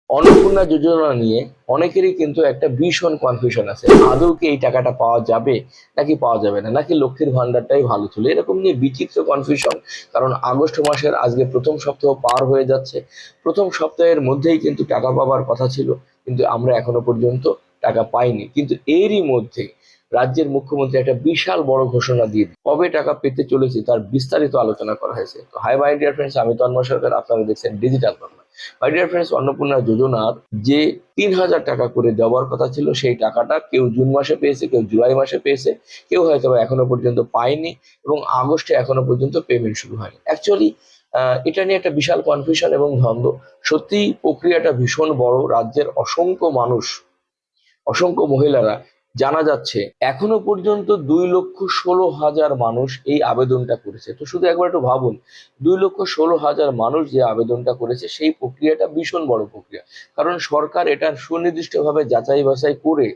অন্নপূর্ণা যোজনা নিয়ে অনেকেরই কিন্তু একটা ভীষণ কনফিউশন আছে। আদৌ কি এই টাকাটা পাওয়া যাবে নাকি পাওয়া যাবে না, নাকি লক্ষ্মীর ভান্ডারটাই ভালো ছিল, এরকম নিয়ে বিচিত্র কনফিউশন। কারণ আগস্ট মাসের আজকে প্রথম সপ্তাহ পার হয়ে যাচ্ছে। প্রথম সপ্তাহের মধ্যেই কিন্তু টাকা পাওয়ার কথা ছিল, কিন্তু আমরা এখনো পর্যন্ত টাকা পাইনি। কিন্তু এরই মধ্যে রাজ্যের মুখ্যমন্ত্রী একটা বিশাল বড় ঘোষণা দিয়ে কবে টাকা পেতে চলেছে তার বিস্তারিত আলোচনা করা হয়েছে। তো হাই মাই ডিয়ার ফ্রেন্ডস, আমি তন্ময় সরকার, আপনারা দেখছেন digital Bangla. My dear friends, Annapurna যোজনার যে ৩,০০০ টাকা করে দেওয়ার কথা ছিল, সেই টাকাটা কেউ জুন মাসে পেয়েছে, কেউ জুলাই মাসে পেয়েছে, কেউ হয়তো এখনো পর্যন্ত পায়নি, এবং আগস্টে এখনো পর্যন্ত পেমেন্ট শুরু হয়নি। অ্যাকচুয়ালি এটা নিয়ে একটা বিশাল কনফিউশন এবং দ্বন্দ্ব। সত্যি প্রক্রিয়াটা ভীষণ বড়। রাজ্যের অসংখ্য মানুষ, অসংখ্য মহিলারা, জানা যাচ্ছে এখনো পর্যন্ত ২,১৬,০০০ মানুষ এই আবেদনটা করেছে। তো শুধু একবার একটু ভাবুন, ২,১৬,০০০ মানুষ যে আবেদনটা করেছে, সেই প্রক্রিয়াটা ভীষণ বড় প্রক্রিয়া। কারণ সরকার এটা সুনির্দিষ্টভাবে যাচাই বাছাই করে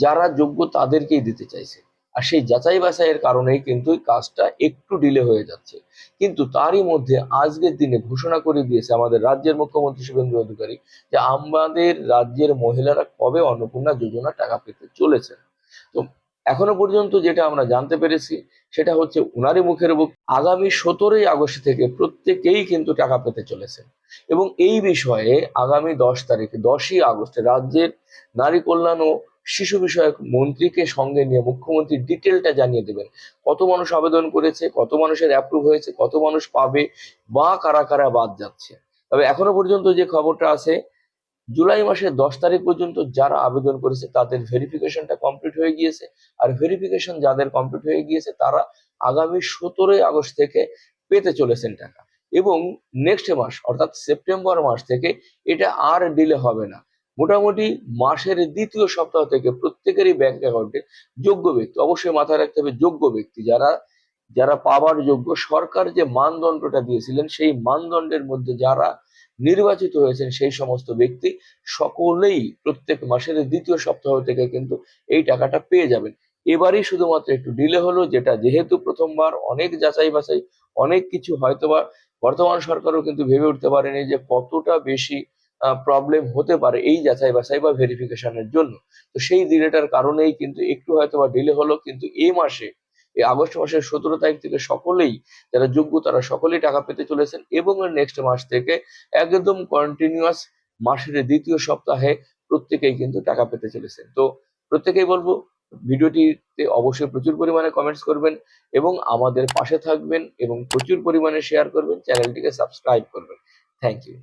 যারা যোগ্য তাদেরকেই দিতে চাইছে। আর সেই যাচাই বাছাইয়ের কারণেই কিন্তু এই কাজটা একটু ডিলে হয়ে যাচ্ছে। কিন্তু তারই মধ্যে আজকের দিনে ঘোষণা করে দিয়েছে আমাদের রাজ্যের মুখ্যমন্ত্রী শুভেন্দু অধিকারী যে আমাদের রাজ্যের মহিলারা কবে অন্নপূর্ণা যোজনা টাকা পেতে চলেছেন। তো এখনো পর্যন্ত যেটা আমরা জানতে পেরেছি, সেটা হচ্ছে উনারই মুখের মুখ, আগামী ১৭ই আগস্ট থেকে প্রত্যেকেই কিন্তু টাকা পেতে চলেছে। এবং এই বিষয়ে আগামী ১০ তারিখে, ১০ই আগস্ট, রাজ্যের নারী কল্যাণ ও শিশু বিষয়ক মন্ত্রীকে সঙ্গে নিয়ে মুখ্যমন্ত্রী ডিটেলটা জানিয়ে দেবেন। কত মানুষ আবেদন করেছে, কত মানুষের অ্যাপ্রুভ হয়েছে, কত মানুষ পাবে, বা কারা কারা বাদ যাচ্ছে। তবে এখনো পর্যন্ত যে খবরটা আছে, জুলাই মাসের ১০ তারিখ পর্যন্ত যারা আবেদন করেছে তাদের ভেরিফিকেশনটা কমপ্লিট হয়ে গিয়েছে। আর ভেরিফিকেশন যাদের কমপ্লিট হয়ে গিয়েছে তারা আগামী ১৭ই আগস্ট থেকে পেতে চলেছেন টাকা। এবং নেক্সট মাস অর্থাৎ সেপ্টেম্বর মাস থেকে এটা আর ডিলে হবে না। মোটামুটি মাসের দ্বিতীয় সপ্তাহ থেকে প্রত্যেকেরই ব্যাংক অ্যাকাউন্টে, যোগ্য ব্যক্তি, অবশ্যই মাথায় রাখতে হবে যোগ্য ব্যক্তি, যারা যারা পাওয়ার যোগ্য, সরকার যে মানদণ্ডটা দিয়েছিলেন সেই মানদণ্ডের মধ্যে যারা নির্বাচিত হয়েছেন, সেই সমস্ত ব্যক্তি সকলেই প্রত্যেক মাসের দ্বিতীয় সপ্তাহ থেকে কিন্তু এই টাকাটা পেয়ে যাবেন। এবারই শুধুমাত্র একটু ডিলে হলো, যেটা যেহেতু প্রথমবার, অনেক যাচাই বাছাই, অনেক কিছু হয়তোবা বর্তমান সরকারও কিন্তু ভেবে উঠতে পারেনি যে কতটা বেশি প্রবলেম হতে পারে এই যাচাই বাছাই বা ভেরিফিকেশনের জন্য। তো সেই ডিলেটার কারণেই কিন্তু একটু হয়তোবা ডিলে হলো, কিন্তু এই মাসে, এই আগস্ট মাসের ১৭ তারিখ থেকে সকলেই যারা যোগ্য তারা সকলেই টাকা পেতে চলেছেন। এবং নেক্সট মাস থেকে একদম কন্টিনিউয়াস মাসের দ্বিতীয় সপ্তাহে প্রত্যেকেই কিন্তু টাকা পেতে চলেছেন। তো প্রত্যেকেই বলবো, ভিডিওটিতে অবশ্যই প্রচুর পরিমাণে কমেন্টস করবেন এবং আমাদের পাশে থাকবেন, এবং প্রচুর পরিমাণে শেয়ার করবেন, চ্যানেলটিকে সাবস্ক্রাইব করবেন। Thank you.